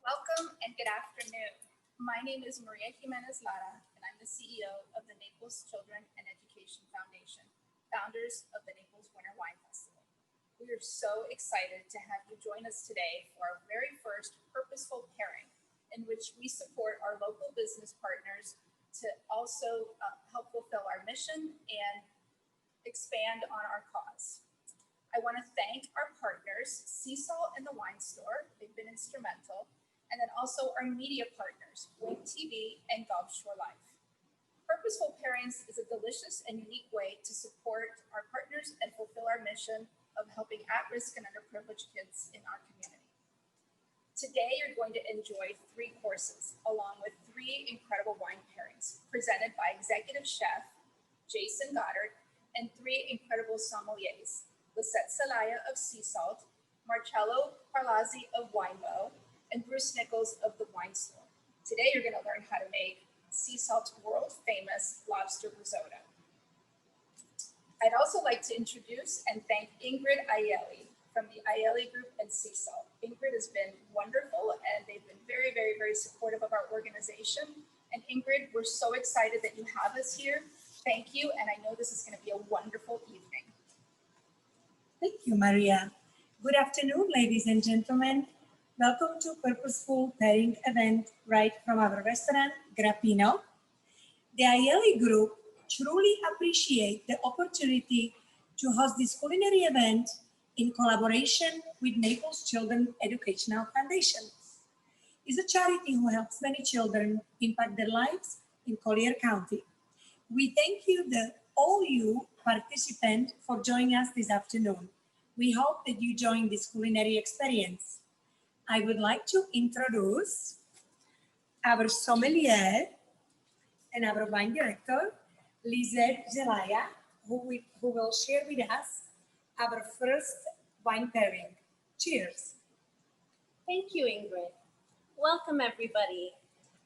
Welcome and good afternoon. My name is Maria Jimenez Lara, and I'm the CEO of the Naples Children and Education Foundation, founders of the Naples Winter Wine Festival. We are so excited to have you join us today for our very first Purposeful Pairing, in which we support our local business partners to also help fulfill our mission and expand on our cause. I want to thank our partners, Sea Salt and the Wine Store. They've been instrumental. And then also our media partners, Wink TV and Gulf Shore Life. Purposeful Pairings is a delicious and unique way to support our partners and fulfill our mission of helping at-risk and underprivileged kids in our community. Today, you're going to enjoy 3 courses, along with 3 incredible wine pairings presented by Executive Chef Jason Goddard and 3 incredible sommeliers, Lisette Salaya of Sea Salt, Marcello Parlazzi of Winebow, and Bruce Nichols of the Wine Store. Today, you're going to learn how to make Sea Salt's world-famous lobster risotto. I'd also like to introduce and thank Ingrid Aielli from the Aielli Group and Sea Salt. Ingrid has been wonderful, and they've been very, very, very supportive of our organization. And Ingrid, we're so excited that you have us here. Thank you, and I know this is going to be a wonderful evening. Thank you, Maria. Good afternoon, ladies and gentlemen. Welcome to Purposeful Pairing event right from our restaurant, Grappino. The Aielli Group truly appreciate the opportunity to host this culinary event in collaboration with Naples Children Educational Foundation. It's a charity who helps many children impact their lives in Collier County. We thank you, all you participants, for joining us this afternoon. We hope that you join this culinary experience. I would like to introduce our sommelier and our wine director, Lisette Zelaya, who will share with us our first wine pairing. Cheers. Thank you, Ingrid. Welcome, everybody.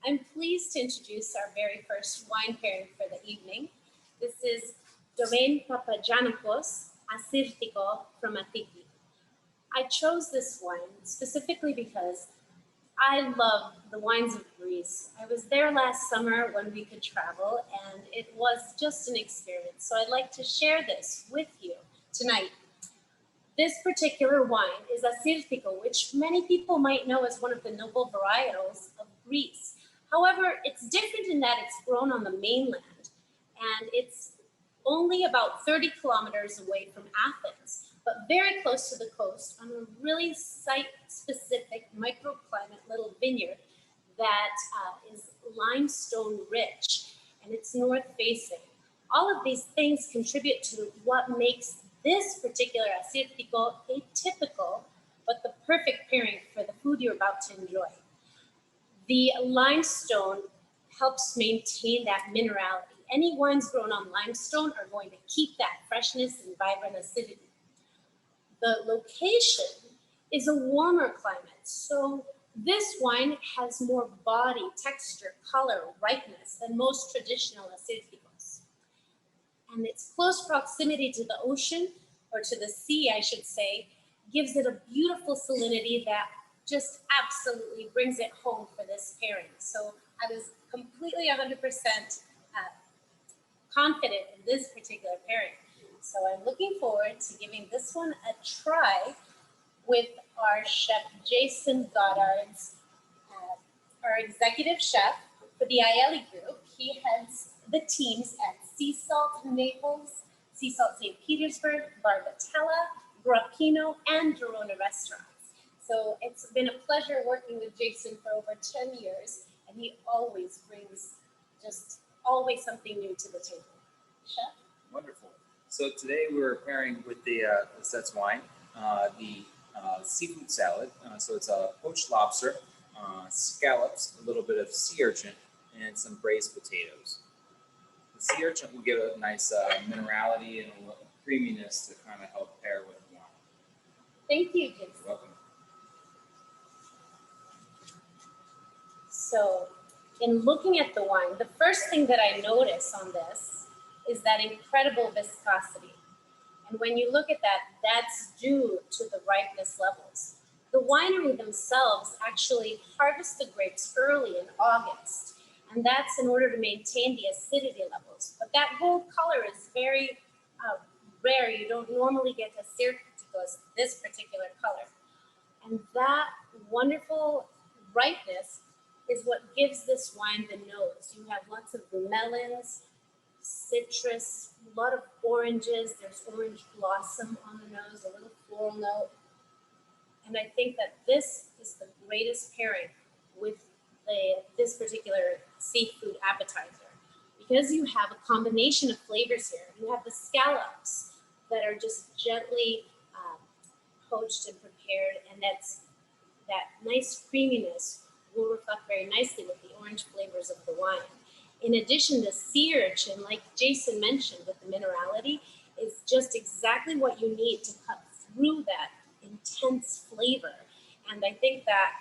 I'm pleased to introduce our very first wine pairing for the evening. This is Domaine Papagiannakos Assyrtiko from Attiki. I chose this wine specifically because I love the wines of Greece. I was there last summer when we could travel, and it was just an experience. So I'd like to share this with you tonight. This particular wine is Assyrtiko, which many people might know as one of the noble varietals of Greece. However, it's different in that it's grown on the mainland, and it's only about 30 kilometers away from Athens, but very close to the coast on a really site-specific microclimate little vineyard that is limestone rich, and it's north-facing. All of these things contribute to what makes this particular Assyrtiko atypical, but the perfect pairing for the food you're about to enjoy. The limestone helps maintain that minerality. Any wines grown on limestone are going to keep that freshness and vibrant acidity. The location is a warmer climate, so this wine has more body, texture, color, ripeness than most traditional Assyrtikos. And its close proximity to the ocean, or to the sea, I should say, gives it a beautiful salinity that just absolutely brings it home for this pairing. So I was completely 100% confident in this particular pairing. So I'm looking forward to giving this one a try with our chef, Jason Goddard's, our executive chef for the Aielli Group. He heads the teams at Sea Salt Naples, Sea Salt St. Petersburg, Barbatella, Grappino, and Dorona restaurants. So it's been a pleasure working with Jason for over 10 years, and he always brings always something new to the table. Chef? Wonderful. So today we're pairing with the Lisette's wine, the seafood salad. So it's a poached lobster, scallops, a little bit of sea urchin, and some braised potatoes. The sea urchin will give a nice minerality and a creaminess to kind of help pair with the wine. Thank you, Jason. You're welcome. So in looking at the wine, the first thing that I notice on this is that incredible viscosity. And when you look at that, that's due to the ripeness levels. The winery themselves actually harvest the grapes early in August, and that's in order to maintain the acidity levels. But that gold color is very rare. You don't normally get Assyrticos this particular color. And that wonderful ripeness is what gives this wine the nose. You have lots of melons, citrus, a lot of oranges. There's orange blossom on the nose, a little floral note. And I think that this is the greatest pairing with this particular seafood appetizer, because you have a combination of flavors here. You have the scallops that are just gently poached and prepared, and that nice creaminess will reflect very nicely with the orange flavors of the wine. In addition, the sea urchin, like Jason mentioned, with the minerality, is just exactly what you need to cut through that intense flavor. And I think that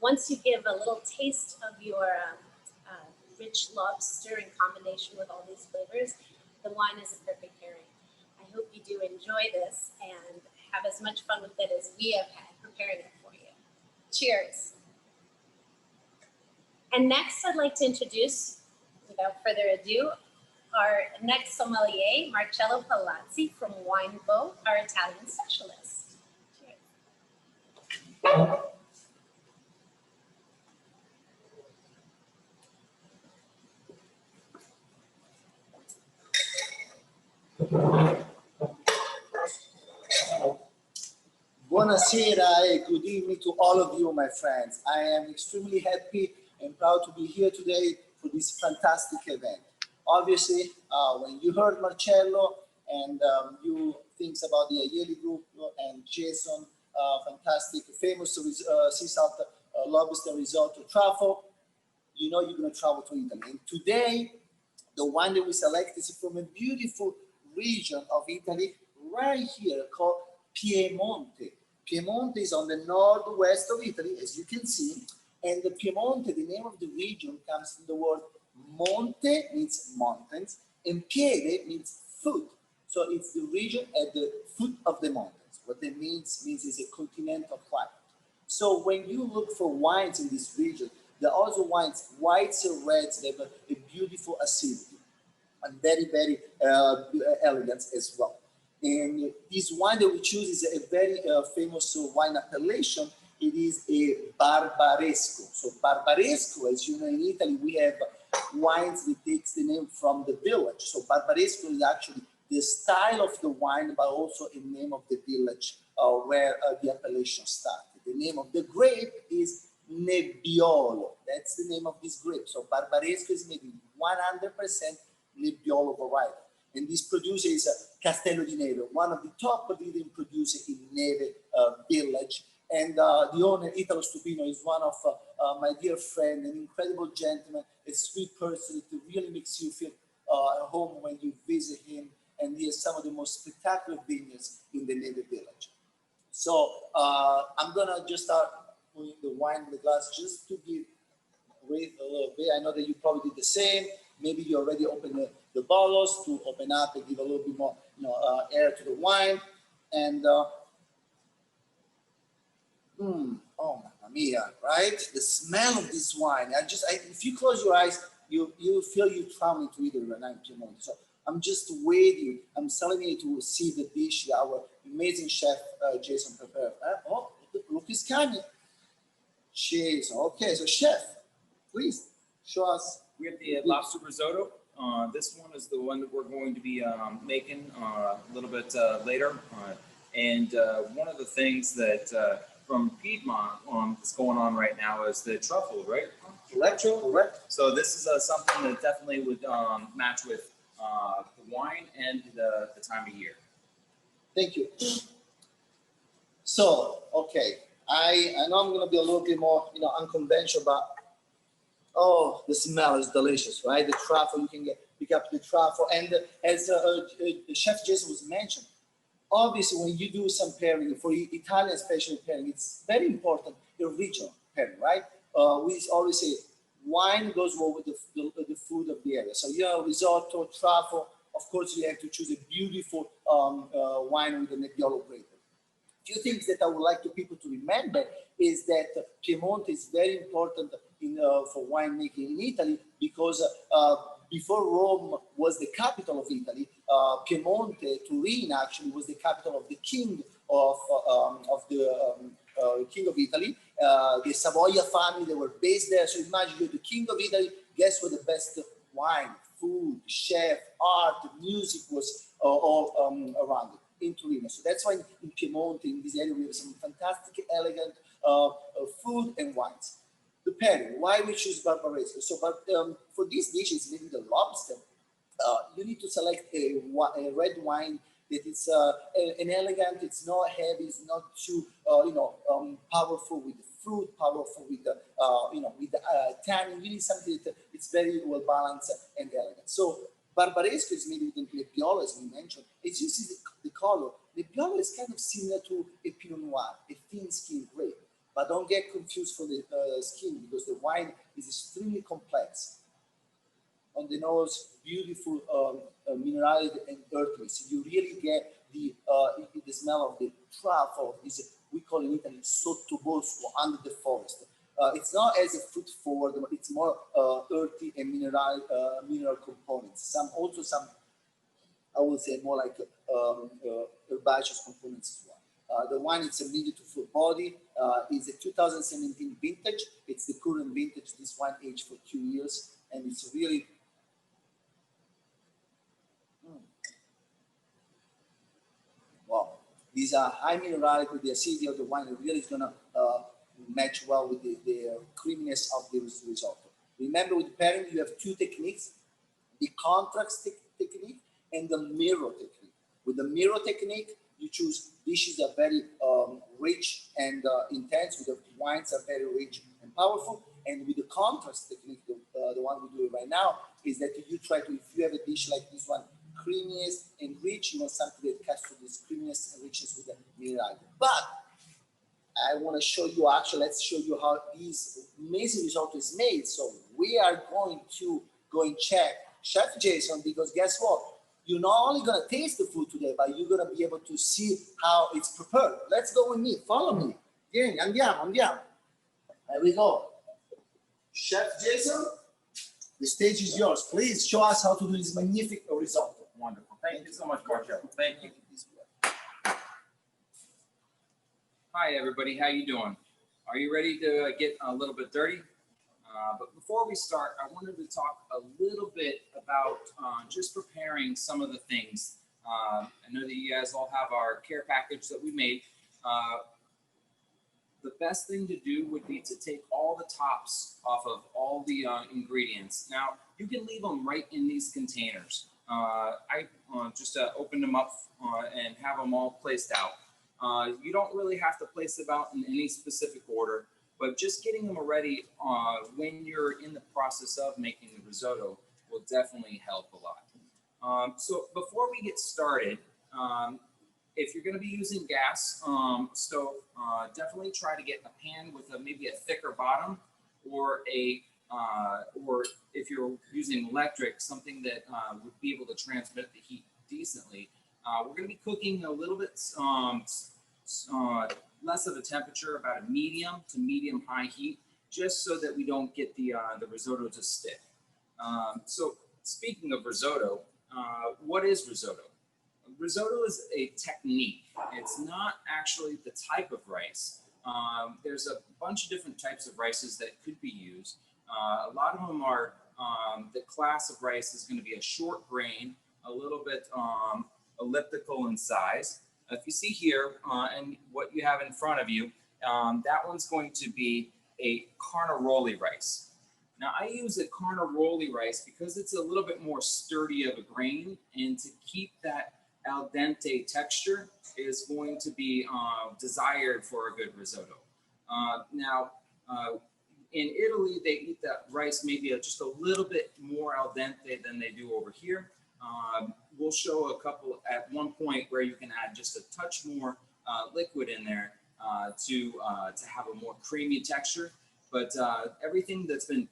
once you give a little taste of your rich lobster in combination with all these flavors, the wine is a perfect pairing. I hope you do enjoy this and have as much fun with it as we have had preparing it for you. Cheers. And next, I'd like to introduce, without further ado, our next sommelier, Marcello Palazzi from Winebow, our Italian specialist. Cheers. Buonasera e good evening to all of you, my friends. I am extremely happy and proud to be here today for this fantastic event. Obviously, when you heard Marcello and you think about the Aielli Group and Jason, fantastic, famous sea salt lobster risotto truffle, you know you're going to travel to Italy. And today, the wine that we select is from a beautiful region of Italy right here called Piemonte. Piemonte is on the northwest of Italy, as you can see, and the Piemonte, the name of the region, comes from the word monte, means mountains, and piede means foot. So it's the region at the foot of the mountains. What that means is a continental climate. So when you look for wines in this region, there are also wines, whites and reds, they have a beautiful acidity and very, very elegant as well. And this wine that we choose is a very famous wine appellation. It is a Barbaresco. So Barbaresco, as you know, in Italy, we have wines that takes the name from the village. So Barbaresco is actually the style of the wine, but also a name of the village where the appellation started. The name of the grape is Nebbiolo. That's the name of this grape. So Barbaresco is made in 100% Nebbiolo variety. And this producer is Castello di Neve, one of the top leading producers in Neve village. And the owner, Italo Stupino, is one of my dear friend, an incredible gentleman, a sweet person. It really makes you feel at home when you visit him. And he has some of the most spectacular vineyards in the Neve village. So I'm gonna just start putting the wine in the glass just to give breathe a little bit. I know that you probably did the same. Maybe you already opened the bottles to open up and give a little bit more, air to the wine. And oh, mamma mia, right? The smell of this wine. If you close your eyes, you feel you traveling to Italy right now in Piemonte. So I'm just waiting. I'm salivating to see the dish that our amazing chef Jason prepared. Oh, look, he's coming. Cheers. Okay, so chef, please show us. We have the lobster risotto. This one is the one that we're going to be making a little bit later. And one of the things that from Piedmont that's going on right now is the truffle, right? Correct. So this is something that definitely would match with the wine and the time of year. Thank you. So, okay, I know I'm going to be a little bit more, unconventional, but oh, the smell is delicious, right? The truffle, you can pick up the truffle. And as Chef Jason was mentioned, obviously when you do some pairing, for Italian special pairing, it's very important, the regional pairing, right? We always say wine goes well with the food of the area. So you have risotto, truffle, of course you have to choose a beautiful wine with the Nebbiolo grape. few things that I would like to people to remember is that Piedmont is very important for winemaking in Italy because before Rome was the capital of Italy, Piemonte, Turin actually was the capital of the king of King of Italy. The Savoia family, they were based there. So imagine you're the king of Italy. Guess what the best wine, food, chef, art, music was all around it in Turin. So that's why in Piemonte, in this area, we have some fantastic, elegant food and wines. The pairing, why we choose Barbaresco. So, for these dishes, maybe the lobster, you need to select a red wine that is an elegant, it's not heavy, it's not too, powerful with the fruit, powerful with the, with the tannin. You need something that it's very well balanced and elegant. So Barbaresco is made with Nebbiolo, as we mentioned. It's just the color. Nebbiolo is kind of similar to a Pinot Noir, a thin-skinned grape. But don't get confused for the skin because the wine is extremely complex. On the nose, beautiful minerality and earthiness. You really get the smell of the truffle, this we call in Italy sottobosco, under the forest. It's not as a fruit forward, but it's more earthy and mineral components. Some, I would say, more like herbaceous components as well. The wine is a medium to full body. It's a 2017 vintage. It's the current vintage. This wine aged for 2 years, and it's really wow. These are high minerality. The acidity of the wine really is gonna match well with the creaminess of the risotto. Remember, with pairing, you have two techniques: the contrast technique and the mirror technique. With the mirror technique, you choose dishes that are very rich and intense, with the wines are very rich and powerful. And with the contrast technique, the one we do right now, is that you try to, if you have a dish like this one, creamiest and rich, you want something that cuts to this creaminess and richness with the minerality. But I want to show you, actually, let's show you how this amazing risotto is made. So we are going to go and check Chef Jason, because guess what? You're not only going to taste the food today, but you're going to be able to see how it's prepared. Let's go with me. Follow me. Vieni, andiamo. There we go. Chef Jason, the stage is yours. Please show us how to do this magnificent risotto. Wonderful. Thank you so much, Marcello. Thank you. Hi, everybody. How you doing? Are you ready to get a little bit dirty? But before we start, I wanted to talk a little bit about just preparing some of the things. I know that you guys all have our care package that we made. The best thing to do would be to take all the tops off of all the ingredients. Now, you can leave them right in these containers. I just opened them up and have them all placed out. You don't really have to place them out in any specific order, but just getting them ready when you're in the process of making the risotto will definitely help a lot. So before we get started, if you're going to be using gas stove, definitely try to get a pan with maybe a thicker bottom, or or if you're using electric, something that would be able to transmit the heat decently. We're going to be cooking a little bit less of a temperature, about a medium to medium high heat, just so that we don't get the risotto to stick. So speaking of risotto, what is risotto? Risotto is a technique. It's not actually the type of rice. There's a bunch of different types of rices that could be used. A lot of them are, the class of rice is going to be a short grain, a little bit elliptical in size. If you see here, and what you have in front of you, that one's going to be a Carnaroli rice. Now, I use a Carnaroli rice because it's a little bit more sturdy of a grain, and to keep that al dente texture is going to be desired for a good risotto. Now, in Italy, they eat that rice maybe just a little bit more al dente than they do over here. We'll show a couple at one point where you can add just a touch more liquid in there to have a more creamy texture. But everything that's been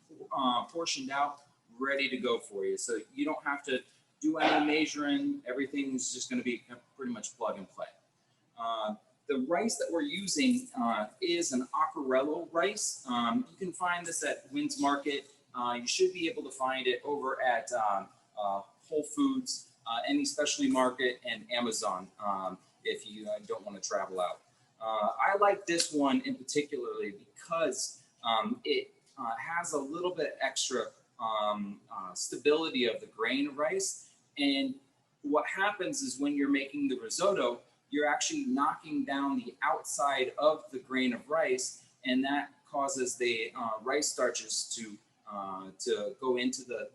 portioned out, ready to go for you. So you don't have to do any measuring. Everything's just going to be pretty much plug and play. The rice that we're using is an Acarello rice. You can find this at Wynn's Market. You should be able to find it over at Whole Foods, any specialty market, and Amazon if you don't want to travel out. I like this one in particularly because it has a little bit extra stability of the grain of rice. And what happens is when you're making the risotto, you're actually knocking down the outside of the grain of rice, and that causes the rice starches to go into the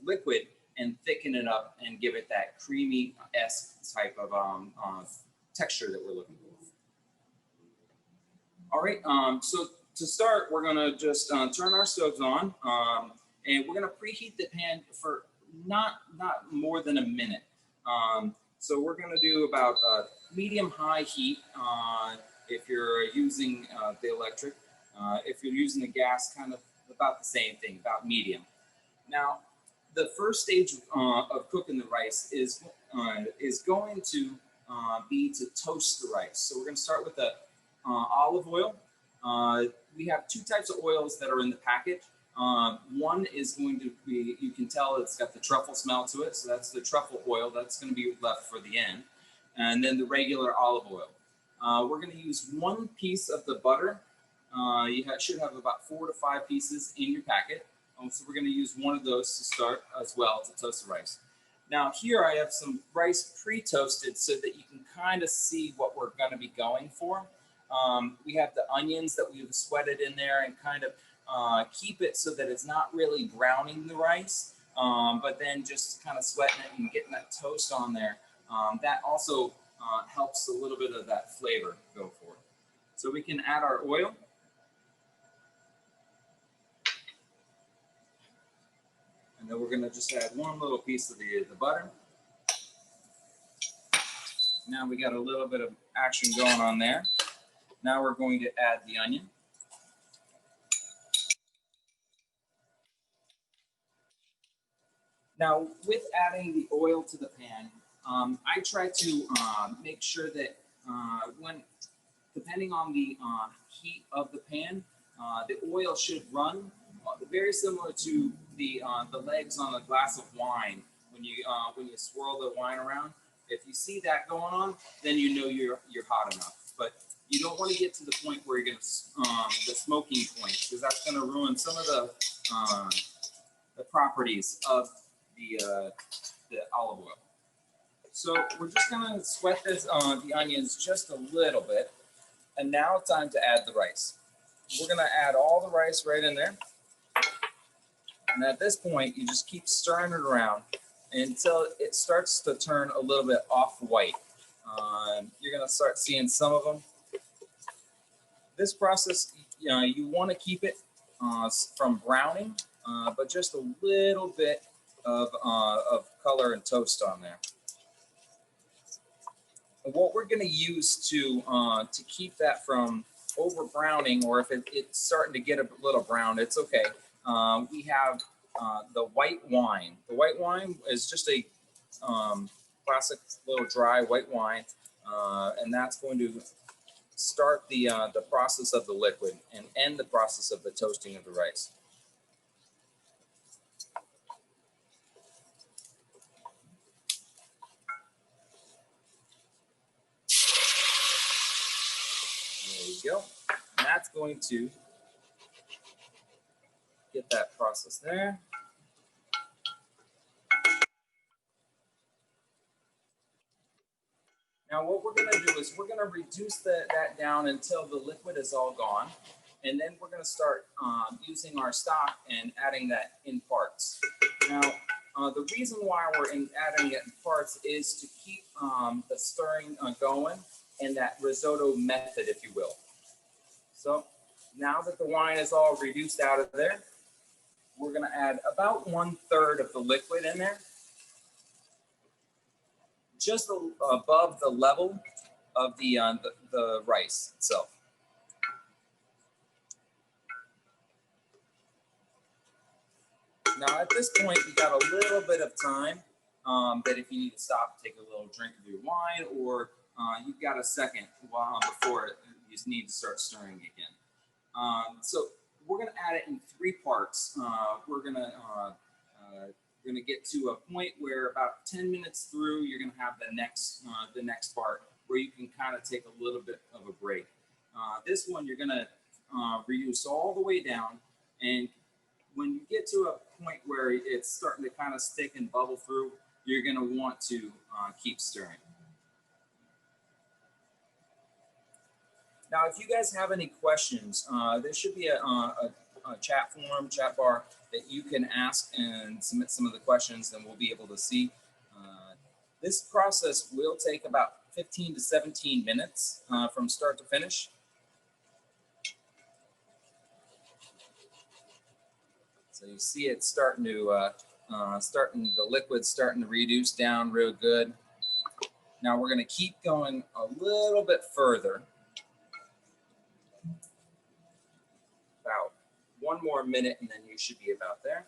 liquid and thicken it up and give it that creamy-esque type of texture that we're looking for. All right, so to start, we're gonna just turn our stoves on, and we're gonna preheat the pan for not more than a minute. So we're gonna do about medium-high heat if you're using the electric. If you're using the gas, kind of about the same thing, about medium. Now, the first stage of cooking the rice is going to be to toast the rice. So we're gonna start with the olive oil. We have two types of oils that are in the package. One is going to be, you can tell it's got the truffle smell to it. So that's the truffle oil. That's going to be left for the end. And then the regular olive oil. We're going to use one piece of the butter. You should have about 4 to 5 pieces in your packet. So we're going to use one of those to start as well to toast the rice. Now here I have some rice pre-toasted so that you can kind of see what we're going to be going for. We have the onions that we've sweated in there and kind of keep it so that it's not really browning the rice, but then just kind of sweating it and getting that toast on there. That also helps a little bit of that flavor go forward. So we can add our oil. And then we're gonna just add one little piece of the butter. Now we got a little bit of action going on there. Now we're going to add the onion. Now, with adding the oil to the pan, I try to make sure that depending on the heat of the pan, the oil should run very similar to the legs on a glass of wine. When you swirl the wine around, if you see that going on, then you know you're hot enough. But you don't want to get to the point where you're going to the smoking point, because that's going to ruin some of the properties of the olive oil. So we're just going to sweat this the onions just a little bit, and now it's time to add the rice. We're going to add all the rice right in there, and at this point you just keep stirring it around until it starts to turn a little bit off-white. You're going to start seeing some of them. This process, you want to keep it from browning, but just a little bit of color and toast on there. And what we're going to use to keep that from over browning, or if it's starting to get a little brown, it's okay. We have the white wine. The white wine is just a classic little dry white wine, and that's going to start the process of the liquid and end the process of the toasting of the rice. There you go. And that's going to get that process there. Now what we're going to do is we're going to reduce that down until the liquid is all gone. And then we're going to start using our stock and adding that in parts. Now, the reason why we're adding it in parts is to keep the stirring going and that risotto method, if you will. So now that the wine is all reduced out of there, we're going to add about 1/3 of the liquid in there, just above the level of the rice itself. Now at this point, you got a little bit of time that if you need to stop, take a little drink of your wine, or you've got a second before you need to start stirring again. So we're going to add it in 3 parts. We're going to get to a point where about 10 minutes through, you're going to have the next part where you can kind of take a little bit of a break. This one you're going to reduce all the way down, and when you get to a point where it's starting to kind of stick and bubble through, you're going to want to keep stirring. Now, if you guys have any questions, there should be a chat bar that you can ask and submit some of the questions, and we'll be able to see. This process will take about 15 to 17 minutes from start to finish. So you see it starting to, the liquid's starting to reduce down real good. Now we're going to keep going a little bit further. About 1 more minute, and then you should be about there.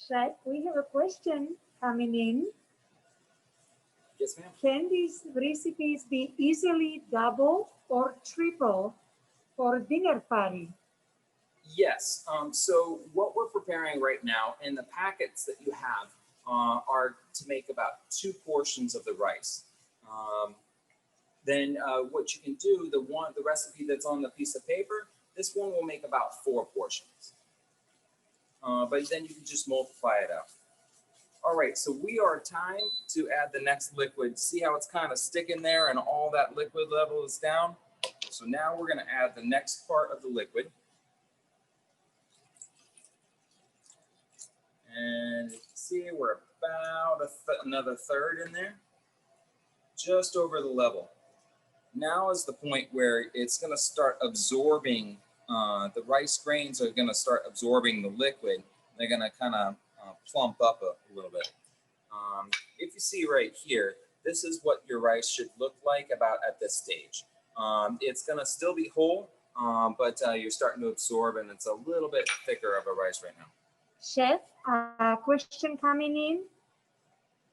Chef, we have a question coming in. Yes, ma'am. Can these recipes be easily double or triple for dinner party? Yes. So what we're preparing right now, and the packets that you have are to make about 2 portions of the rice. Then what you can do, the recipe that's on the piece of paper, this one will make about 4 portions. But then you can just multiply it out. All right, so we are time to add the next liquid. See how it's kind of sticking there and all that liquid level is down? So now we're gonna add the next part of the liquid. And you can see we're about another third in there, just over the level. Now is the point where it's gonna start absorbing, the rice grains are gonna start absorbing the liquid. They're gonna kind of plump up a little bit. If you see right here, this is what your rice should look like about at this stage. It's gonna still be whole, but you're starting to absorb, and it's a little bit thicker of a rice right now. Chef, a question coming in.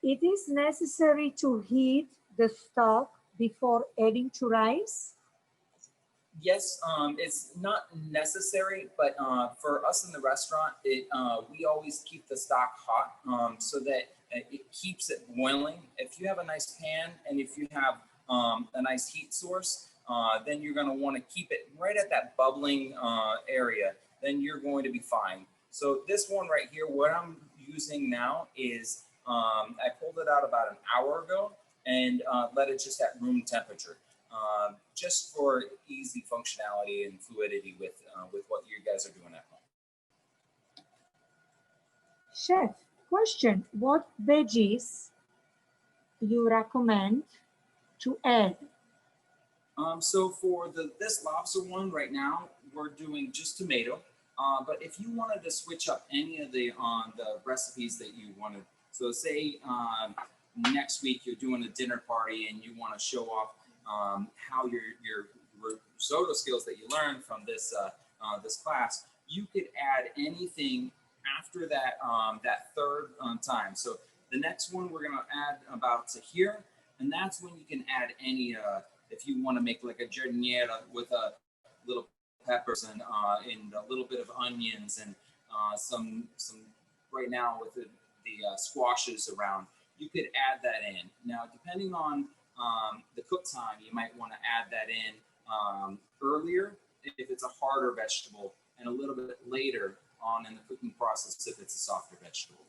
It is necessary to heat the stock before adding to rice? Yes, it's not necessary, but for us in the restaurant, we always keep the stock hot so that it keeps it boiling. If you have a nice pan and if you have a nice heat source, then you're going to want to keep it right at that bubbling area. Then you're going to be fine. So this one right here, what I'm using now is I pulled it out about an hour ago and let it just at room temperature. Just for easy functionality and fluidity with what you guys are doing at home. Chef, question, what veggies you recommend to add? So for this lobster one right now, we're doing just tomato. But if you wanted to switch up any of the recipes that you wanted, so say next week you're doing a dinner party and you want to show off how your risotto skills that you learned from this this class, you could add anything after that that third time. So the next one we're gonna add about to here, and that's when you can add any if you want to make like a giardiniera with a little peppers and a little bit of onions and some right now with the squashes around, you could add that in. Now depending on the cook time, you might want to add that in earlier if it's a harder vegetable, and a little bit later on in the cooking process if it's a softer vegetable.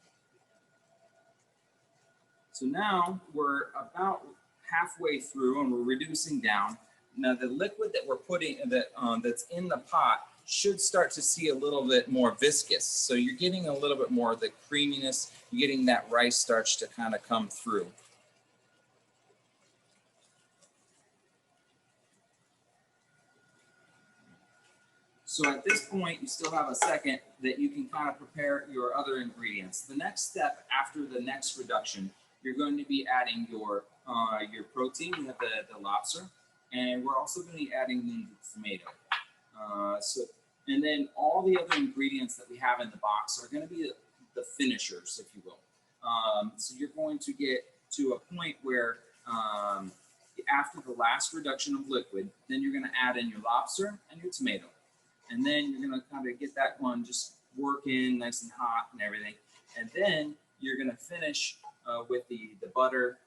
So now we're about halfway through and we're reducing down. Now the liquid that we're putting that's in the pot should start to see a little bit more viscous. So you're getting a little bit more of the creaminess, you're getting that rice starch to kind of come through. So at this point, you still have a second that you can kind of prepare your other ingredients. The next step after the next reduction, you're going to be adding your protein. We have the lobster, and we're also going to be adding the tomato. And then all the other ingredients that we have in the box are going to be the finishers, if you will. So you're going to get to a point where after the last reduction of liquid, then you're going to add in your lobster and your tomato. And then you're going to kind of get that one just working nice and hot and everything. And then you're going to finish with the butter,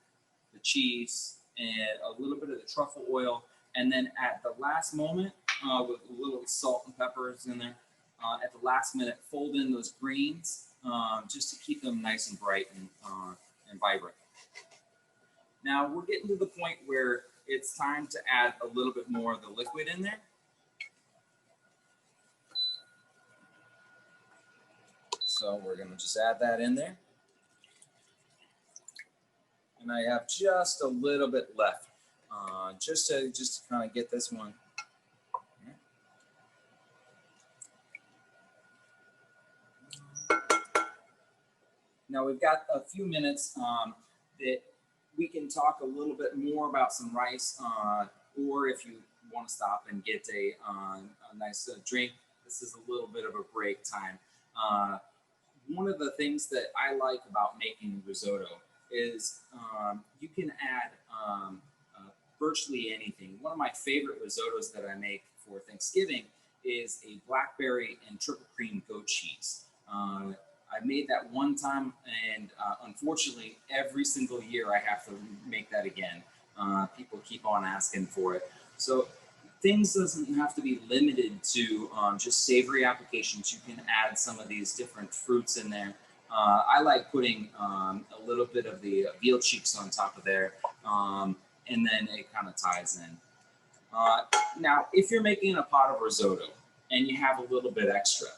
the cheese, and a little bit of the truffle oil. And then at the last moment, with a little salt and peppers in there, at the last minute, fold in those greens just to keep them nice and bright and vibrant. Now we're getting to the point where it's time to add a little bit more of the liquid in there. So we're going to just add that in there. And I have just a little bit left, just to kind of get this one. Now we've got a few minutes that we can talk a little bit more about some rice, or if you want to stop and get a nice drink, this is a little bit of a break time. One of the things that I like about making risotto is you can add virtually anything. One of my favorite risottos that I make for Thanksgiving is a blackberry and triple cream goat cheese. I made that one time, and unfortunately, every single year I have to make that again. People keep on asking for it. So things doesn't have to be limited to just savory applications. You can add some of these different fruits in there. I like putting a little bit of the veal cheeks on top of there, and then it kind of ties in. Now, if you're making a pot of risotto and you have a little bit extra,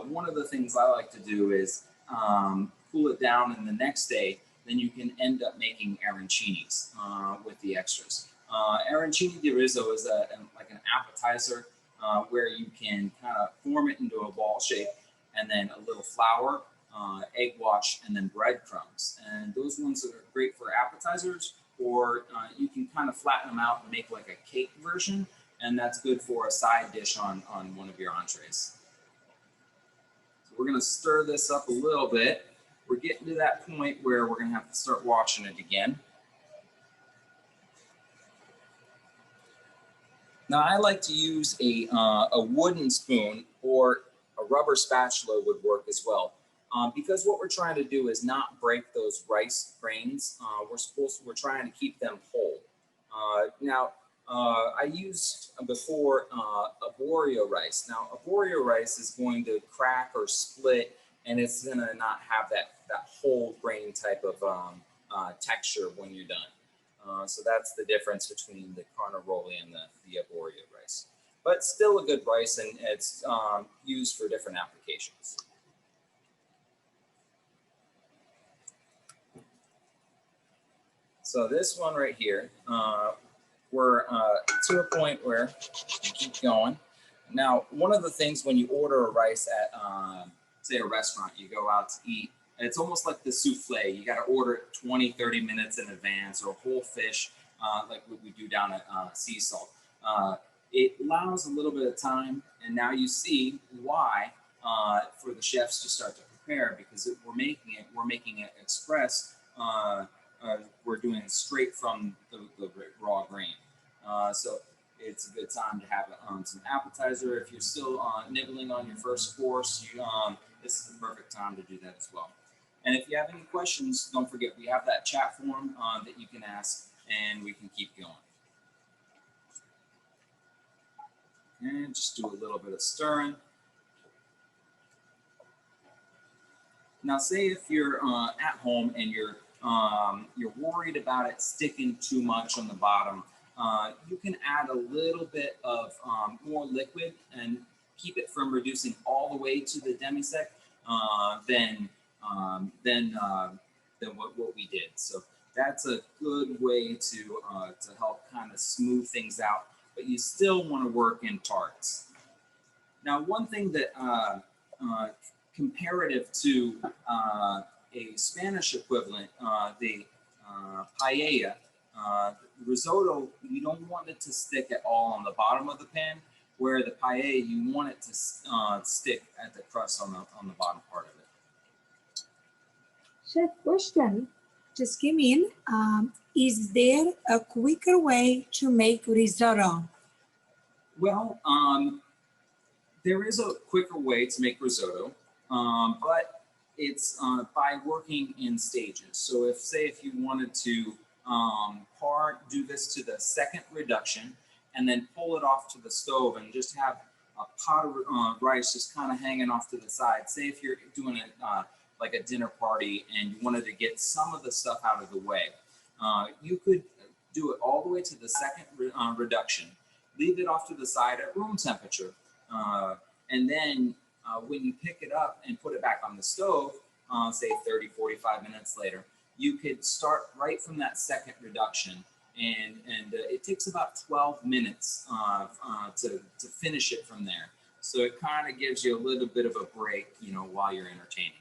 one of the things I like to do is cool it down, and the next day, then you can end up making arancinis with the extras. Arancini di riso is like an appetizer where you can kind of form it into a ball shape, and then a little flour, egg wash, and then breadcrumbs. And those ones are great for appetizers, or you can kind of flatten them out and make like a cake version, and that's good for a side dish on one of your entrees. We're going to stir this up a little bit. We're getting to that point where we're going to have to start washing it again. Now, I like to use a wooden spoon, or a rubber spatula would work as well, because what we're trying to do is not break those rice grains. We're trying to keep them whole. Now, I used before arborio rice. Now, arborio rice is going to crack or split, and it's going to not have that whole grain type of texture when you're done. So that's the difference between the carnaroli and the arborio rice. But still a good rice, and it's used for different applications. So this one right here, we're to a point where we keep going. Now, one of the things when you order a rice at, say, a restaurant, you go out to eat, it's almost like the souffle. You got to order it 20, 30 minutes in advance, or whole fish, like what we do down at Sea Salt. It allows a little bit of time, and now you see why for the chefs to start to prepare, because we're making it express. We're doing it straight from the raw grain. So it's a good time to have some appetizer. If you're still nibbling on your first course, this is the perfect time to do that as well. And if you have any questions, don't forget, we have that chat form that you can ask, and we can keep going. And just do a little bit of stirring. Now, say if you're at home and you're worried about it sticking too much on the bottom, you can add a little bit of more liquid and keep it from reducing all the way to the demi-sec than what we did. So that's a good way to help kind of smooth things out, but you still want to work in parts. Now, one thing that comparative to a Spanish equivalent, the paella, risotto, you don't want it to stick at all on the bottom of the pan, where the paella, you want it to stick at the crust on the bottom part of it. Chef, question just came in. Is there a quicker way to make risotto? Well, there is a quicker way to make risotto, but it's by working in stages. So if you wanted to do this to the second reduction and then pull it off to the stove and just have a pot of rice just kind of hanging off to the side. Say if you're doing it like a dinner party and you wanted to get some of the stuff out of the way, you could do it all the way to the second reduction, leave it off to the side at room temperature. And then when you pick it up and put it back on the stove, say 30, 45 minutes later, you could start right from that second reduction. And it takes about 12 minutes to finish it from there. So it kind of gives you a little bit of a break, you know, while you're entertaining.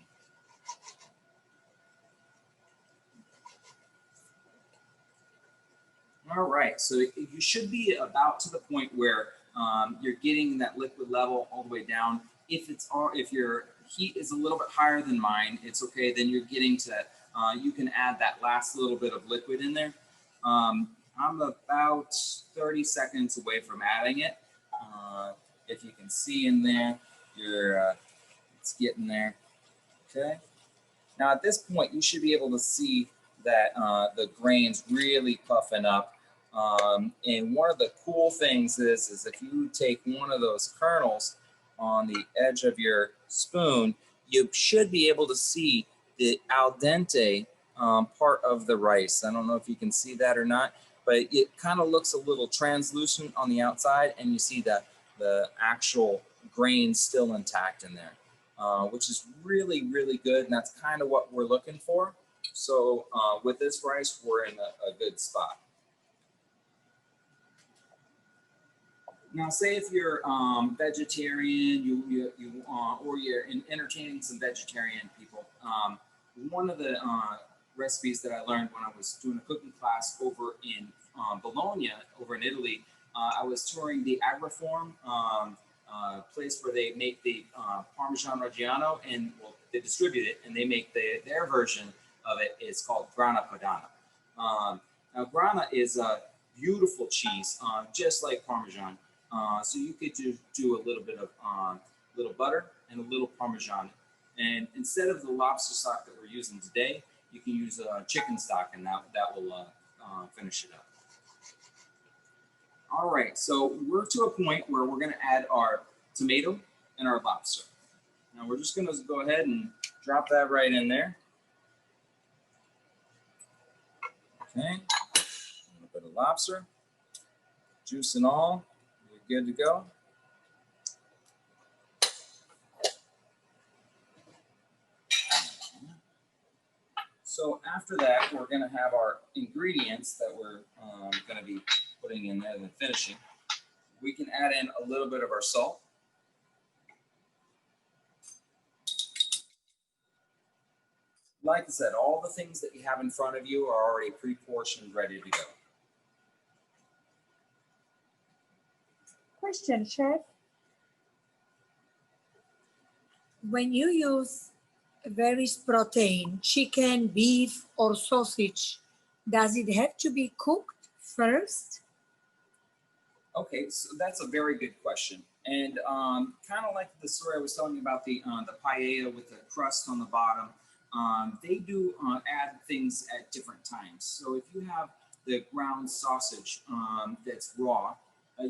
All right, so you should be about to the point where you're getting that liquid level all the way down. If your heat is a little bit higher than mine, it's okay. Then you're getting to that. You can add that last little bit of liquid in there. I'm about 30 seconds away from adding it. If you can see in there, it's getting there. Okay. Now at this point, you should be able to see that the grains really puffing up. And one of the cool things is if you take one of those kernels on the edge of your spoon, you should be able to see the al dente part of the rice. I don't know if you can see that or not, but it kind of looks a little translucent on the outside, and you see that the actual grain still intact in there, which is really, really good. And that's kind of what we're looking for. So with this rice, we're in a good spot. Now, say if you're vegetarian, or you're entertaining some vegetarian people. One of the recipes that I learned when I was doing a cooking class over in Bologna, over in Italy, I was touring the Agriform place where they make the Parmesan Reggiano, and well, they distribute it, and they make their version of it. It's called Grana Padano. Now, Grana is a beautiful cheese, just like Parmesan. So you could do a little bit of little butter and a little Parmesan. And instead of the lobster stock that we're using today, you can use chicken stock, and that will finish it up. All right, so we're to a point where we're gonna add our tomato and our lobster. Now we're just gonna go ahead and drop that right in there. Okay, a little bit of lobster, juice and all. Good to go. So after that, we're going to have our ingredients that we're going to be putting in there and finishing. We can add in a little bit of our salt. Like I said, all the things that you have in front of you are already pre-portioned, ready to go. Question, Chef. When you use various protein, chicken, beef, or sausage, does it have to be cooked first? Okay, so that's a very good question. And kind of like the story I was telling you about the paella with the crust on the bottom, they do add things at different times. So if you have the ground sausage that's raw,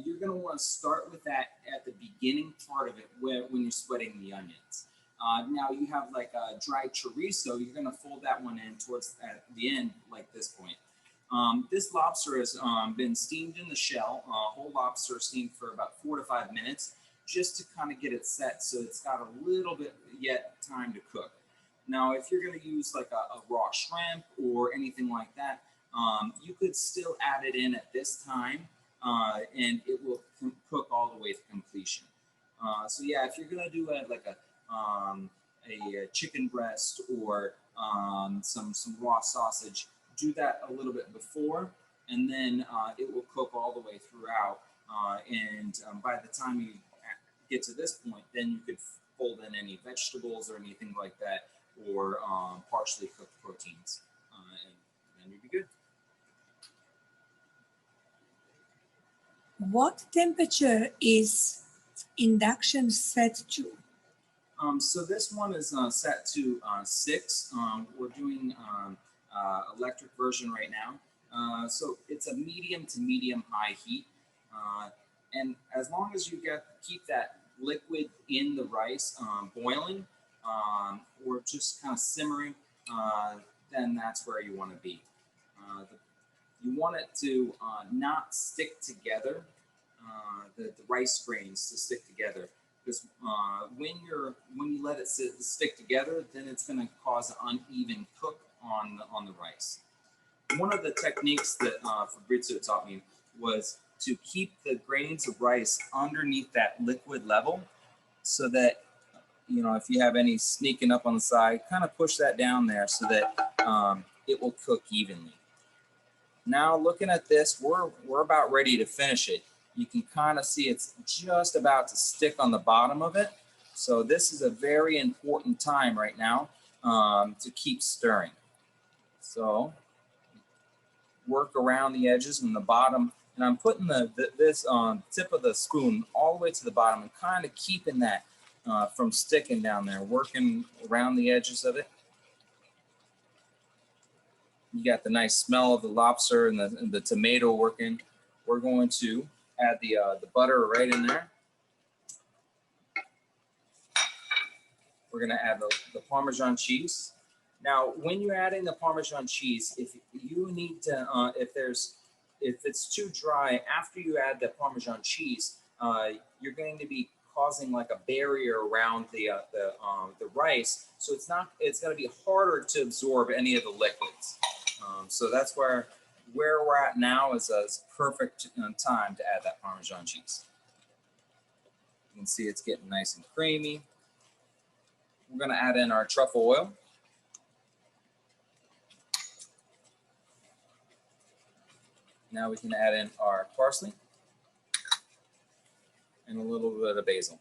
you're going to want to start with that at the beginning part of it when you're sweating the onions. Now you have like a dry chorizo, you're going to fold that one in towards at the end like this point. This lobster has been steamed in the shell, whole lobster steamed for about 4 to 5 minutes, just to kind of get it set so it's got a little bit yet time to cook. Now, if you're going to use like a raw shrimp or anything like that, you could still add it in at this time, and it will cook all the way to completion. So yeah, if you're going to do like a chicken breast or some raw sausage, do that a little bit before, and then it will cook all the way throughout. And by the time you get to this point, then you could fold in any vegetables or anything like that, or partially cooked proteins, and then you'd be good. What temperature is induction set to? So this one is set to 6. We're doing electric version right now. So it's a medium to medium high heat. And as long as you keep that liquid in the rice boiling or just kind of simmering, then that's where you want to be. You want it to not stick together, the rice grains to stick together. Because when you let it stick together, then it's going to cause an uneven cook on the rice. One of the techniques that Fabrizio taught me was to keep the grains of rice underneath that liquid level, so that if you have any sneaking up on the side, kind of push that down there so that it will cook evenly. Now looking at this, we're about ready to finish it. You can kind of see it's just about to stick on the bottom of it. So this is a very important time right now to keep stirring. So work around the edges and the bottom, and I'm putting this on the tip of the spoon all the way to the bottom and kind of keeping that from sticking down there, working around the edges of it. You got the nice smell of the lobster and the tomato working. We're going to add the butter right in there. We're going to add the Parmesan cheese. Now, when you're adding the Parmesan cheese, if you need to, if it's too dry after you add the Parmesan cheese, you're going to be causing like a barrier around the rice, so it's going to be harder to absorb any of the liquids. So that's where we're at now is a perfect time to add that Parmesan cheese. You can see it's getting nice and creamy. We're going to add in our truffle oil. Now we can add in our parsley and a little bit of basil.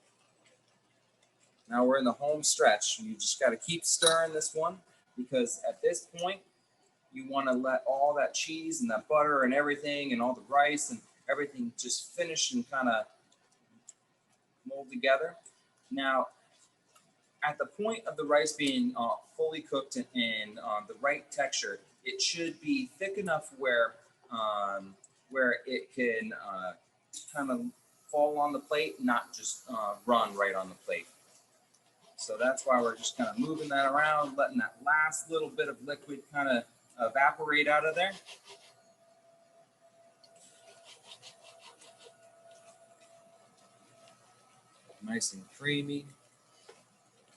Now we're in the home stretch. You just got to keep stirring this one, because at this point you want to let all that cheese and that butter and everything and all the rice and everything just finish and kind of mold together. Now, at the point of the rice being fully cooked and the right texture, it should be thick enough where it can kind of fall on the plate, not just run right on the plate. So that's why we're just kind of moving that around, letting that last little bit of liquid kind of evaporate out of there. Nice and creamy.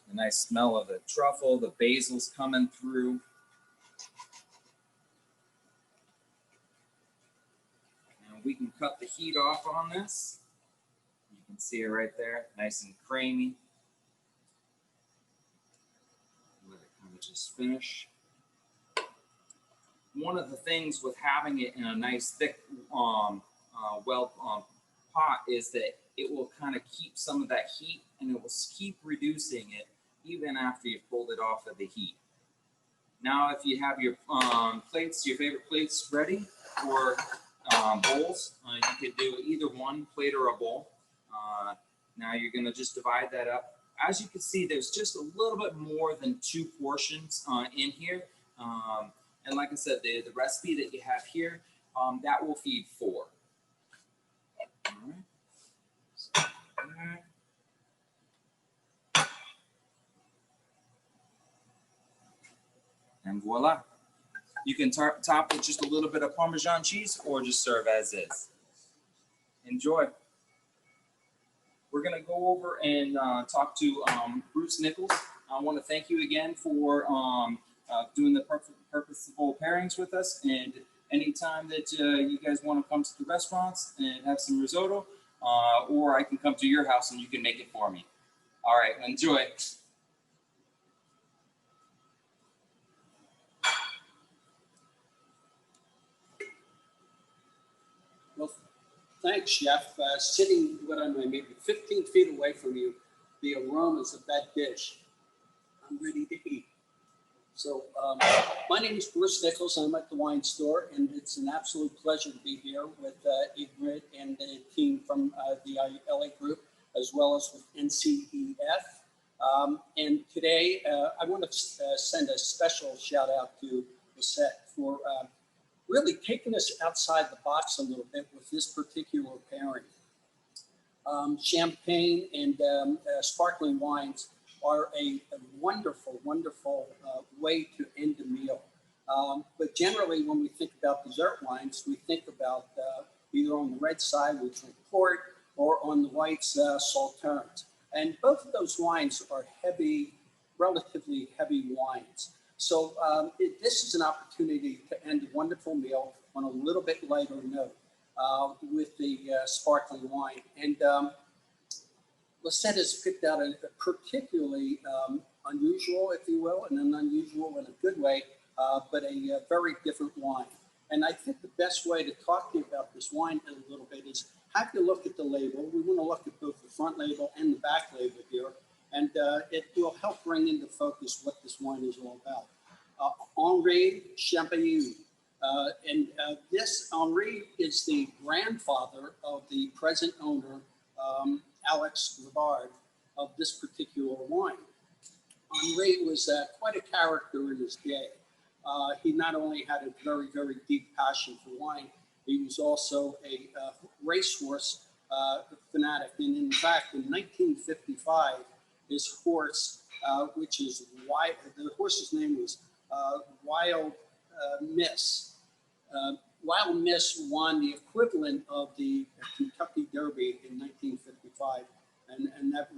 The nice smell of the truffle, the basil's coming through. And we can cut the heat off on this. You can see it right there, nice and creamy. Let it kind of just finish. One of the things with having it in a nice thick pot is that it will kind of keep some of that heat, and it will keep reducing it even after you've pulled it off of the heat. Now, if you have your plates, your favorite plates ready, or bowls, you could do either one plate or a bowl. Now you're going to just divide that up. As you can see, there's just a little bit more than 2 portions in here. And like I said, the recipe that you have here, that will feed 4. All right. So, and voila. You can top with just a little bit of Parmesan cheese or just serve as is. Enjoy. We're going to go over and talk to Bruce Nichols. I want to thank you again for doing the Purposeful Pairings with us. And anytime that you guys want to come to the restaurants and have some risotto, or I can come to your house and you can make it for me. All right, enjoy. Well, thanks, Chef. Sitting, maybe 15 feet away from you, the aromas of that dish, I'm ready to eat. So So my name is Bruce Nichols. I'm at the wine store, and it's an absolute pleasure to be here with Ingrid and the team from the LA group, as well as with NCEF. And today, I want to send a special shout out to Lisette for really taking us outside the box a little bit with this particular pairing. Champagne and sparkling wines are a wonderful, wonderful way to end a meal. But generally, when we think about dessert wines, we think about either on the red side, we drink port, or on the whites, Sauternes. And both of those wines are heavy, relatively heavy wines. So this is an opportunity to end a wonderful meal on a little bit lighter note with the sparkling wine. And Lisette has picked out a particularly unusual, if you will, and an unusual in a good way, but a very different wine. And I think the best way to talk to you about this wine a little bit is have you look at the label. We want to look at both the front label and the back label here, and it will help bring into focus what this wine is all about. Henri Champagneux. This Henri is the grandfather of the present owner, Alex Rivard, of this particular wine. Henri was quite a character in his day. He not only had a very, very deep passion for wine, he was also a racehorse fanatic. And in fact, in 1955, his horse, which is the horse's name was Wild Miss. Wild Miss won the equivalent of the Kentucky Derby in 1955, and that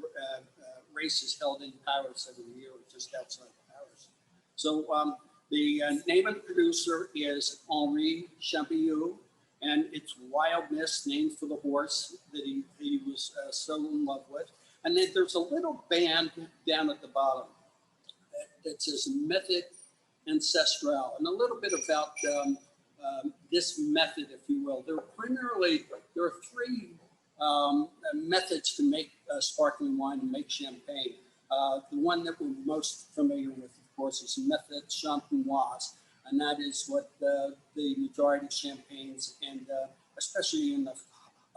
race is held in Paris every year, just outside of Paris. So the name of the producer is Henri Champagneux, and it's Wild Miss, named for the horse that he was so in love with. And then there's a little band down at the bottom that says Method Ancestral, and a little bit about this method, if you will. There are three methods to make sparkling wine and make champagne. The one that we're most familiar with, of course, is method champenoise, and that is what the majority of champagnes, and especially in the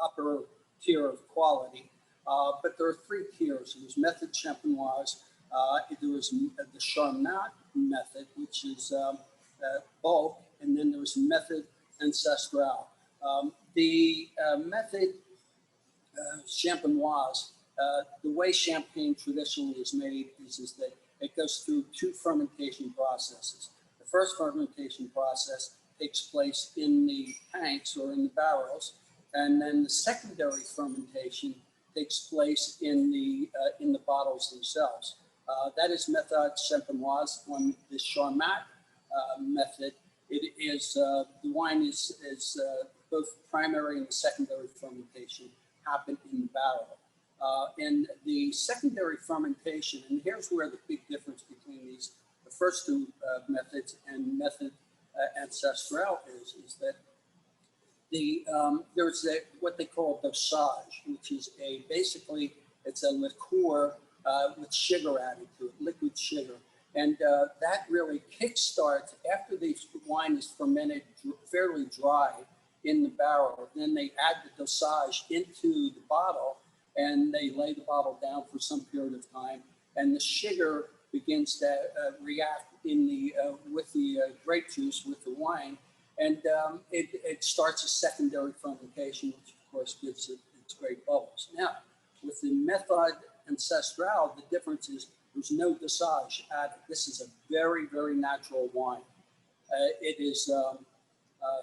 upper tier of quality. But there are three tiers. There's method champenoise. There was the Charmat method, which is bulk, and then there's method ancestral. The method champenoise, the way champagne traditionally is made is that it goes through two fermentation processes. The first fermentation process takes place in the tanks or in the barrels, and then the secondary fermentation takes place in the bottles themselves. That is method champenoise. On the Charmat method, it is the wine is both primary and secondary fermentation happen in the barrel. And the secondary fermentation, and here's where the big difference between the first two methods and method ancestral is that there's what they call dosage, which is basically it's a liqueur with sugar added to it, liquid sugar. And that really kickstarts after the wine is fermented fairly dry in the barrel. Then they add the dosage into the bottle, and they lay the bottle down for some period of time, and the sugar begins to react with the grape juice with the wine, and it starts a secondary fermentation, which of course gives it its great bubbles. Now, with the method ancestral, the difference is there's no dosage added. This is a very, very natural wine. It is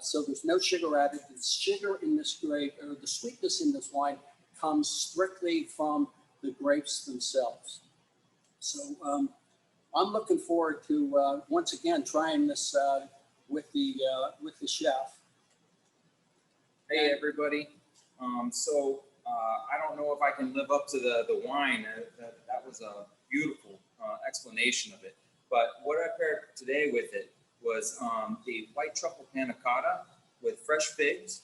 so there's no sugar added. The sugar in this grape, or the sweetness in this wine, comes strictly from the grapes themselves. So I'm looking forward to once again trying this with the chef. Hey everybody. I don't know if I can live up to the wine. That was a beautiful explanation of it. But what I paired today with it was the white truffle panna cotta with fresh figs,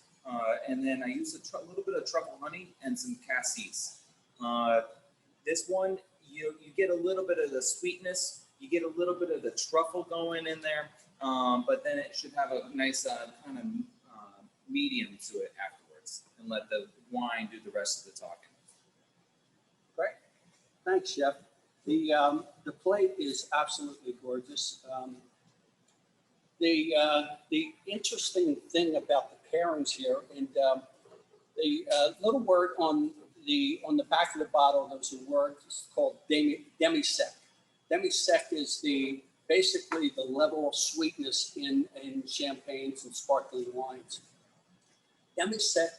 and then I used a little bit of truffle honey and some cassis. This one, you get a little bit of the sweetness You get a little bit of the truffle going in there, but then it should have a nice kind of medium to it afterwards, and let the wine do the rest of the talking. Great. Thanks, Chef. The plate is absolutely gorgeous. The interesting thing about the pairings here, and the little word on the back of the bottle, there's a word called demi-sec. Demi-sec is basically the level of sweetness in champagnes and sparkling wines. Demi-sec,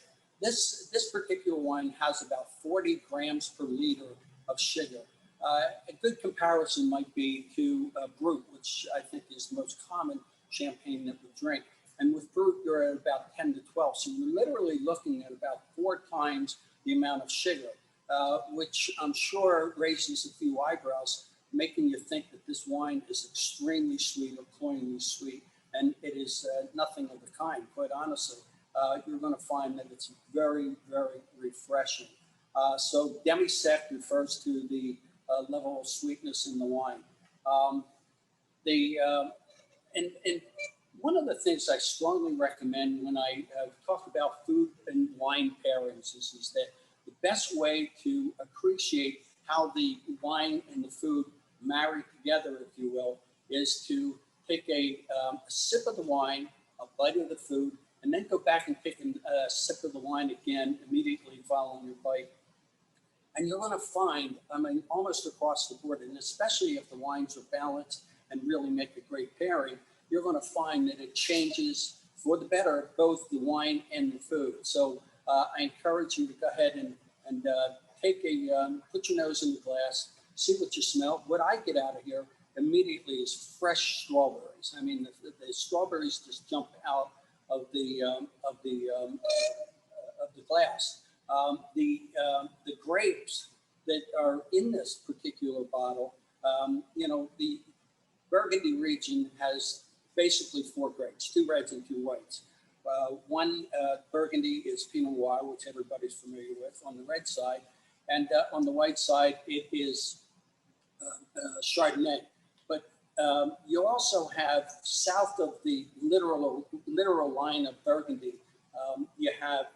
this particular wine has about 40 grams per liter of sugar. A good comparison might be to Brut, which I think is the most common champagne that we drink. And with Brut, you're at about 10 to 12. So you're literally looking at about 4 times the amount of sugar, which I'm sure raises a few eyebrows, making you think that this wine is extremely sweet or cloyingly sweet. And it is nothing of the kind, quite honestly. You're going to find that it's very, very refreshing. So demi-sec refers to the level of sweetness in the wine. And one of the things I strongly recommend when I talk about food and wine pairings is that the best way to appreciate how the wine and the food marry together, if you will, is to take a sip of the wine, a bite of the food, and then go back and take a sip of the wine again immediately following your bite. And you're going to find, I mean, almost across the board, and especially if the wines are balanced and really make a great pairing, you're going to find that it changes for the better, both the wine and the food. So I encourage you to go ahead and put your nose in the glass, see what you smell. What I get out of here immediately is fresh strawberries. I mean, the strawberries just jump out of the glass. The grapes that are in this particular bottle, the Burgundy region has basically 4 grapes, 2 reds and 2 whites. One Burgundy is Pinot Noir, which everybody's familiar with on the red side. And on the white side, it is Chardonnay. But you also have, south of the literal line of Burgundy, you have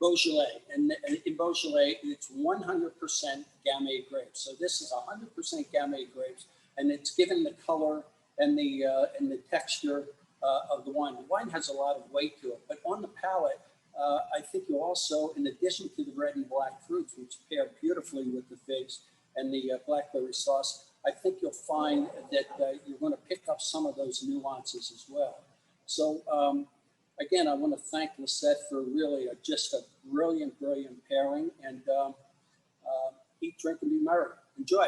Beaujolais. And in Beaujolais, it's 100% Gamay grapes. So this is 100% Gamay grapes, and it's given the color and the texture of the wine. The wine has a lot of weight to it, but on the palate, I think you also, in addition to the red and black fruits, which pair beautifully with the figs and the blackberry sauce, I think you'll find that you're going to pick up some of those nuances as well. So again, I want to thank Lisette for really just a brilliant, brilliant pairing, and eat, drink, and be merry. Enjoy.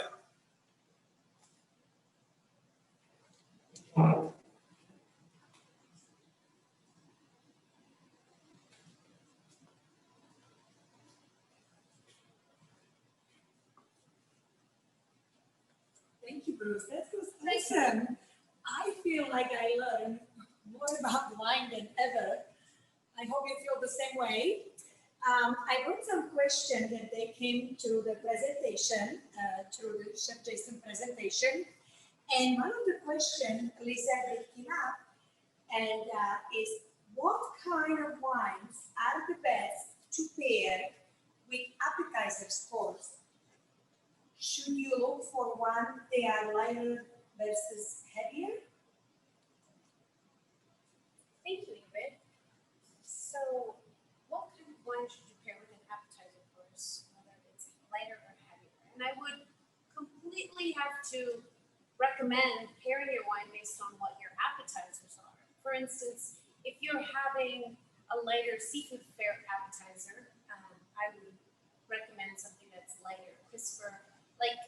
Thank you, Bruce. That was awesome. I feel like I learned more about wine than ever. I hope you feel the same way. I wrote some questions that they came to the presentation, to the Chef Jason presentation. And one of the questions, Lisa, that came up and is, what kind of wines are the best to pair with appetizers course? Should you look for one they are lighter versus heavier? Thank you, Ingrid. So, what kind of wine should you pair with an appetizer course, whether it's lighter or heavier? And I would completely have to recommend pairing your wine based on what your appetizers are. For instance, if you're having a lighter seafood fare appetizer, I would recommend something that's lighter, crisper, like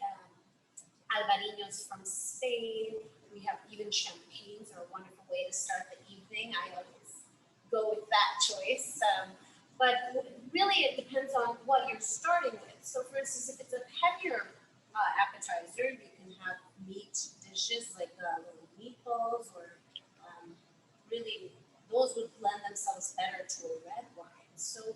albariños from Spain. We have even champagnes are a wonderful way to start the evening. I always go with that choice. But really, it depends on what you're starting with. So, for instance, if it's a heavier appetizer, you can have meat dishes like little meatballs, or really, those would lend themselves better to a red wine. So,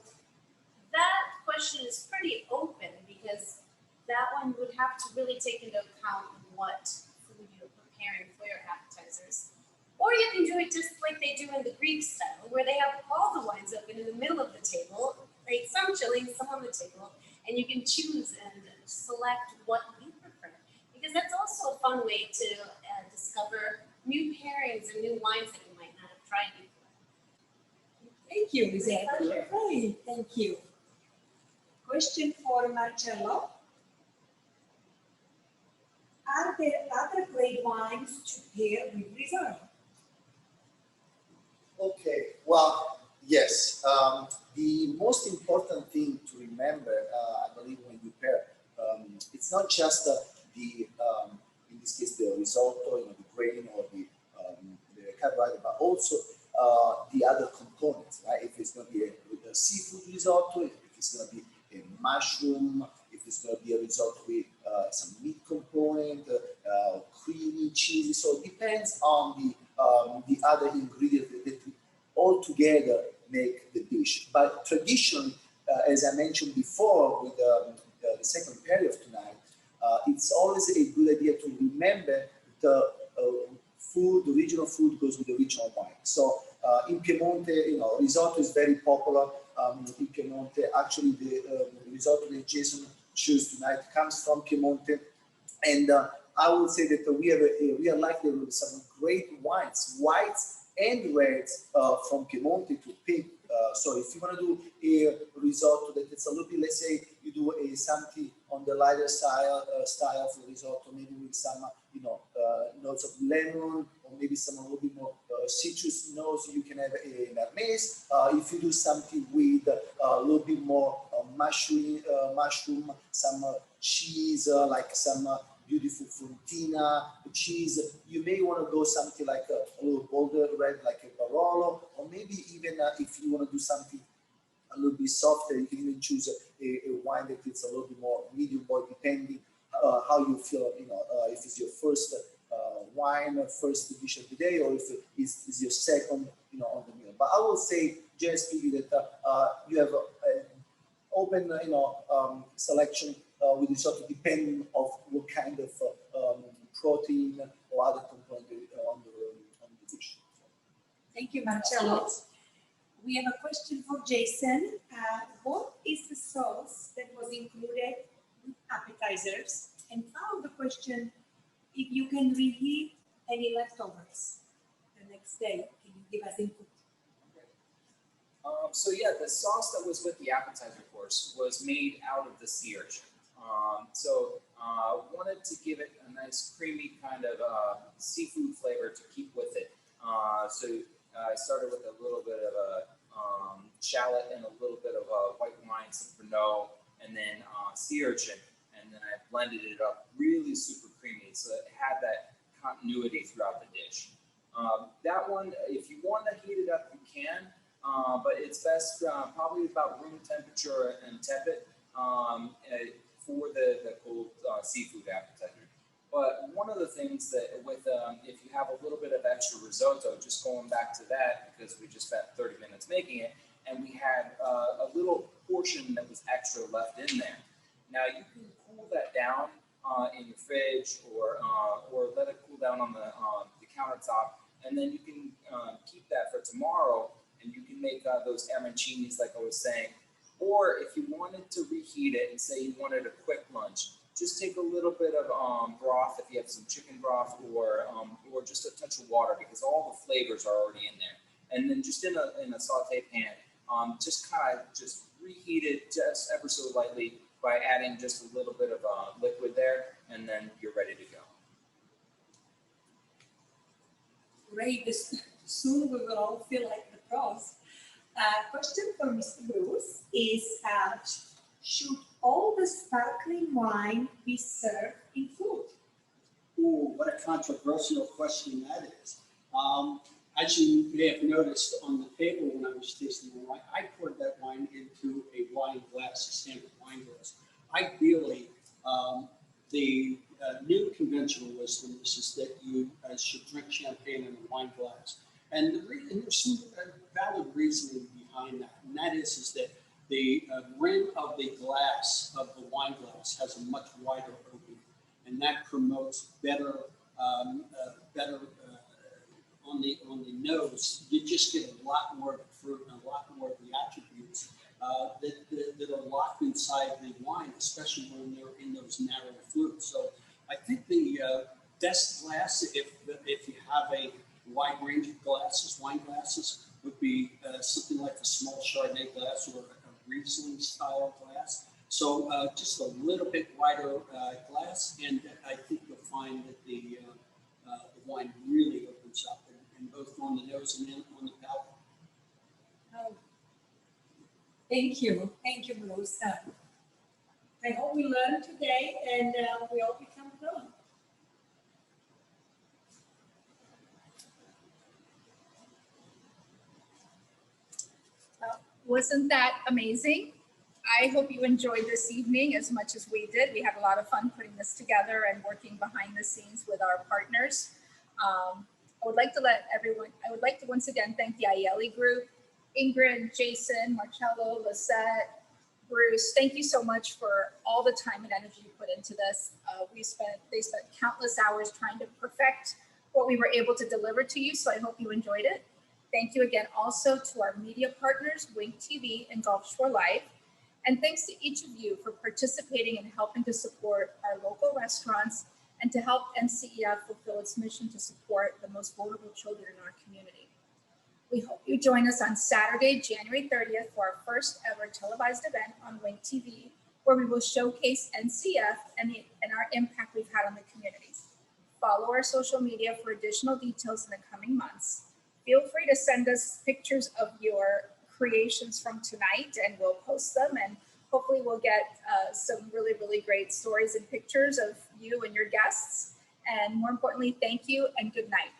that question is pretty open, because that one would have to really take into account count what food you're preparing for your appetizers. Or you can do it just like they do in the Greek style, where they have all the wines open in the middle of the table, right? Some chilling, some on the table, and you can choose and select what you prefer. Because that's also a fun way to discover new pairings and new wines that you might not have tried before. Thank you, Lizette. My pleasure. Right, thank you. Question for Marcello. Are there other great wines to pair with risotto? Okay, well, yes. The most important thing to remember, I believe, when you pair, it's not just in this case, the risotto, the grain or the carbohydrate, but also the other components, right? If it's going to be a seafood risotto, if it's going to be a mushroom, if it's going to be a risotto with some meat component, creamy, cheesy. So it depends on the other ingredients that all together make the dish. But traditionally, as I mentioned before with the second pairing of tonight, it's always a good idea to remember the the regional food goes with the regional wine. So in Piemonte, risotto is very popular. In Piemonte, actually the risotto that Jason chose tonight comes from Piemonte. And I would say that we have a real life there with some great wines, whites and reds from Piemonte to pick. So if you want to do a risotto that it's a little bit, let's say you do a something on the lighter style for risotto, maybe with some, notes of lemon or maybe some a little bit more citrus notes, you can have a Hermes. If you do something with a little bit more mushroom, some cheese, like some beautiful Fontina cheese, you may want to go something like a little bolder red, like a Barolo, or maybe even if you want to do something a little bit softer, you can even choose a wine that is a little bit more medium boiled, depending how you feel, if it's your first wine, first dish of the day, or if it's your second, on the meal. But I will say, generally speaking, that you have an open, selection with risotto, depending of what kind of protein or other component on the dish. Thank you, Marcello. We have a question for Jason. What is the sauce that was included with appetizers? And now the question, if you can reheat any leftovers the next day, can you give us input? So yeah, the sauce that was with the appetizer course was made out of the sea urchin. Wanted to give it a nice creamy kind of seafood flavor to keep with it. I started with a little bit of a shallot and a little bit of white wine, some Pernod, and then sea urchin, and then I blended it up really super creamy, so it had that continuity throughout the dish. That one, if you want to heat it up, you can, but it's best probably about room temperature and tepid for the cold seafood appetizer. But one of the things that with, if you have a little bit of extra risotto, just going back to that, because we just spent 30 minutes making it, and we had a little portion that was extra left in there. Now you can cool that down in your fridge, or let it cool down on the countertop, and then you can keep that for tomorrow, and you can make those arancinis like I was saying. Or if you wanted to reheat it and say you wanted a quick lunch, just take a little bit of broth if you have some chicken broth, or just a touch of water, because all the flavors are already in there. And then just in a saute pan, just reheat it just ever so lightly by adding just a little bit of liquid there, and then you're ready to go. Great. Soon we will all feel like the pros. Question for Mr. Bruce is, should all the sparkling wine be served in food? Ooh, what a controversial question that is. As you may have noticed on the table when I was tasting the wine, I poured that wine into a wine glass, a standard wine glass. Ideally, the new conventional wisdom is that you should drink champagne in a wine glass. And there's some valid reasoning behind that. And that is that the rim of the glass, of the wine glass, has a much wider opening. and that promotes better, on the nose. You just get a lot more of the fruit and a lot more of the attributes that are locked inside the wine, especially when they're in those narrow flutes. So I think the best glass, if you have a wide range of glasses, wine glasses, would be something like a small Chardonnay glass or a Riesling style glass. So just a little bit wider glass, and I think you'll find that the wine really opens up, and both on the nose and then on the palate. Oh, thank you, Bruce. I hope we learned today, and we all become fluent. Wasn't that amazing? I hope you enjoyed this evening as much as we did. We had a lot of fun putting this together and working behind the scenes with our partners. I would like to once again thank the Aielli group, Ingrid, Jason, Marcello, Lisette, Bruce. Thank you so much for all the time and energy you put into this. They spent countless hours trying to perfect what we were able to deliver to you, so I hope you enjoyed it. Thank you again also to our media partners, Wink TV and Gulf Shore Live. And thanks to each of you for participating and helping to support our local restaurants and to help NCEF fulfill its mission to support the most vulnerable children in our community. We hope you join us on Saturday, January 30th for our first ever televised event on Wink TV, where we will showcase NCF and our impact we've had on the community. Follow our social media for additional details in the coming months. Feel free to send us pictures of your creations from tonight and we'll post them, and hopefully we'll get some really, really great stories and pictures of you and your guests. And more importantly, thank you and good night.